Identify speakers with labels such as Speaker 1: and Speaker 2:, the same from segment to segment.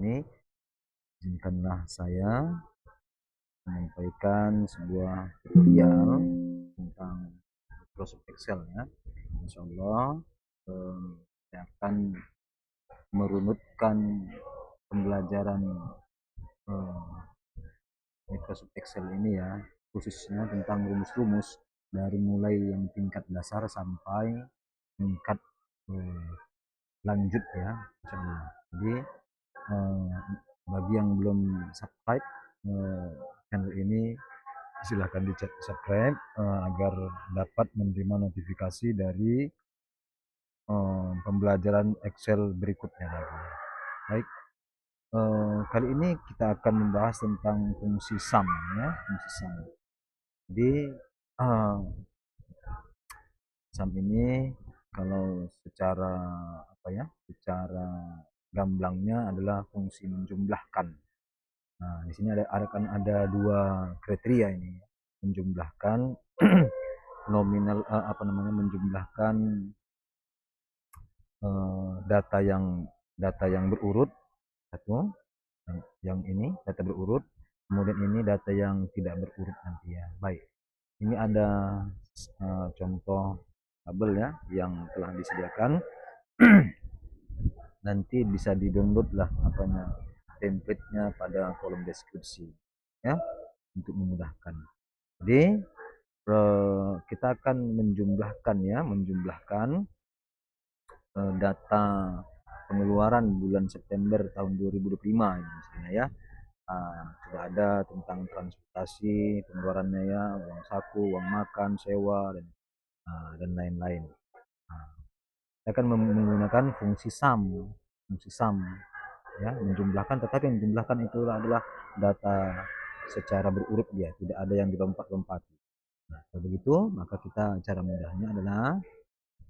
Speaker 1: Ini izinkanlah saya menyampaikan sebuah tutorial tentang Microsoft Excel ya. Insya Allah saya akan merunutkan pembelajaran Microsoft Excel ini ya, khususnya tentang rumus-rumus dari mulai yang tingkat dasar sampai tingkat lanjut ya, insya Allah. Jadi bagi yang belum subscribe channel ini, silahkan di subscribe agar dapat menerima notifikasi dari pembelajaran Excel berikutnya lagi. Baik, kali ini kita akan membahas tentang fungsi sum ya, fungsi sum. Jadi sum ini kalau secara apa ya, secara gamblangnya adalah fungsi menjumlahkan. Nah, di sini akan ada dua kriteria ini, menjumlahkan nominal menjumlahkan data yang berurut satu, yang ini data berurut, kemudian ini data yang tidak berurut nanti ya. Baik, ini ada contoh tabel ya yang telah disediakan. Nanti bisa di download lah template-nya pada kolom deskripsi ya, untuk memudahkan. Jadi kita akan menjumlahkan data pengeluaran bulan September tahun 2025 ini misalnya ya. Sudah ada tentang transportasi pengeluarannya ya, uang saku, uang makan, sewa, dan lain-lain. Kita akan menggunakan fungsi sum ya, menjumlahkan, tetapi yang menjumlahkan itu adalah data secara berurut dia, tidak ada yang dilompat-lompati. Nah, kalau begitu maka cara mudahnya adalah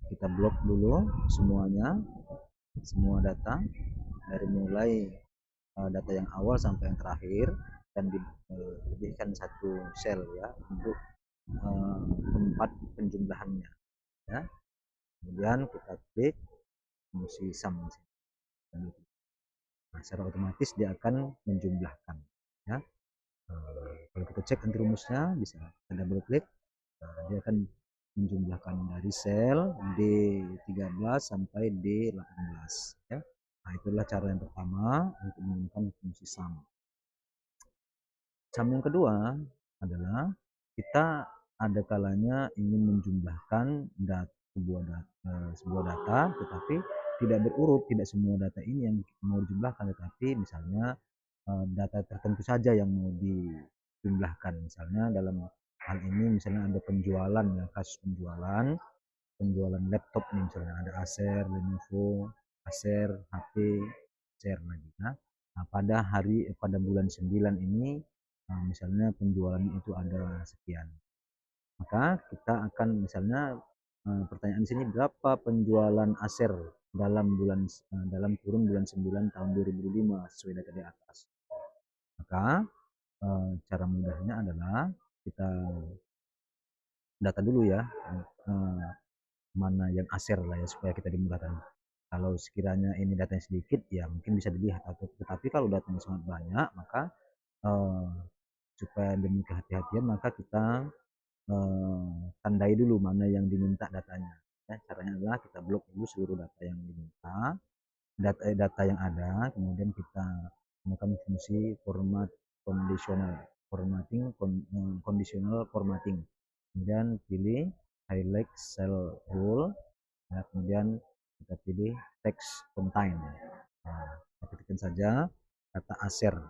Speaker 1: kita blok dulu semuanya, semua data dari mulai data yang awal sampai yang terakhir, dan dilebihkan satu sel ya untuk tempat penjumlahannya ya. Kemudian kita klik fungsi sum. Nah, secara otomatis dia akan menjumlahkan ya. Kalau kita cek nanti rumusnya, bisa kita double klik, dia akan menjumlahkan dari sel D13 sampai D18 ya. Nah, itulah cara yang pertama untuk menggunakan fungsi sum. Sum yang kedua adalah kita ada kalanya ingin menjumlahkan sebuah data, tetapi tidak berurut, tidak semua data ini yang mau dijumlahkan, tetapi misalnya data tertentu saja yang mau dijumlahkan. Misalnya dalam hal ini misalnya ada penjualan ya, kasus penjualan laptop nih, misalnya ada Acer, Lenovo, Acer, HP, Acer lagi. Nah, pada bulan 9 ini misalnya penjualan itu ada sekian. Maka kita akan misalnya pertanyaan di sini, berapa penjualan Acer dalam kurun bulan 9 tahun 2005 sesuai data di atas. Maka cara mudahnya adalah kita data dulu ya, mana yang Acer lah ya, supaya kita dimudahkan. Kalau sekiranya ini datanya sedikit ya mungkin bisa dilihat, tetapi kalau datanya sangat banyak maka supaya demi kehati-hatian maka kita tandai dulu mana yang diminta datanya ya. Caranya adalah kita blok dulu seluruh data yang diminta, data yang ada, kemudian kita menggunakan fungsi conditional formatting, kemudian pilih highlight cell rule ya, kemudian kita pilih text contain. Nah, ketikkan saja kata Acer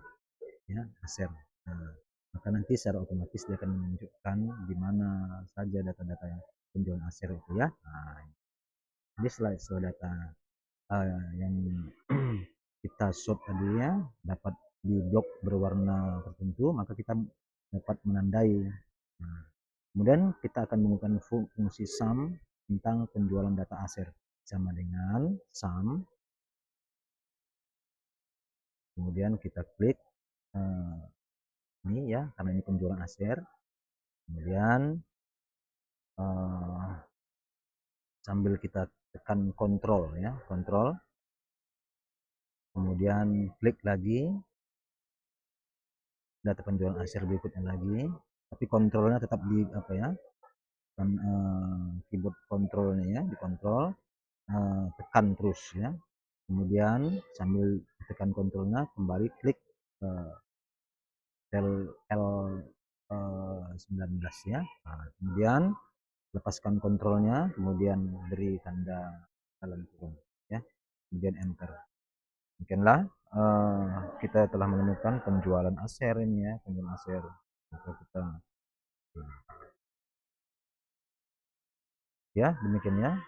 Speaker 1: ya, Acer. Nah, maka nanti secara otomatis dia akan menunjukkan di mana saja data-data yang penjualan Acer itu ya. Nah, jadi setelah data yang kita shot tadi ya dapat di blok berwarna tertentu, maka kita dapat menandai. Nah, kemudian kita akan menggunakan fungsi sum tentang penjualan data Acer, sama dengan sum, kemudian kita klik ini ya, karena ini penjualan Acer, kemudian sambil kita tekan kontrol ya, kontrol, kemudian klik lagi data penjualan aser berikutnya lagi, tapi kontrolnya tetap di apa ya, kan keyboard kontrolnya ya, dikontrol, tekan terus ya, kemudian sambil tekan kontrolnya kembali klik sel L19 ya. Nah, kemudian lepaskan kontrolnya, kemudian beri tanda dalam kurung ya, kemudian enter. Mungkinlah kita telah menemukan penjualan aser ini ya, penjualan aser. Maka kita ya demikian ya.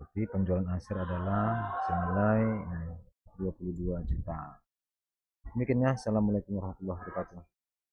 Speaker 1: Jadi penjualan aser adalah senilai 22 juta. Demikian ya. Assalamualaikum warahmatullahi wabarakatuh.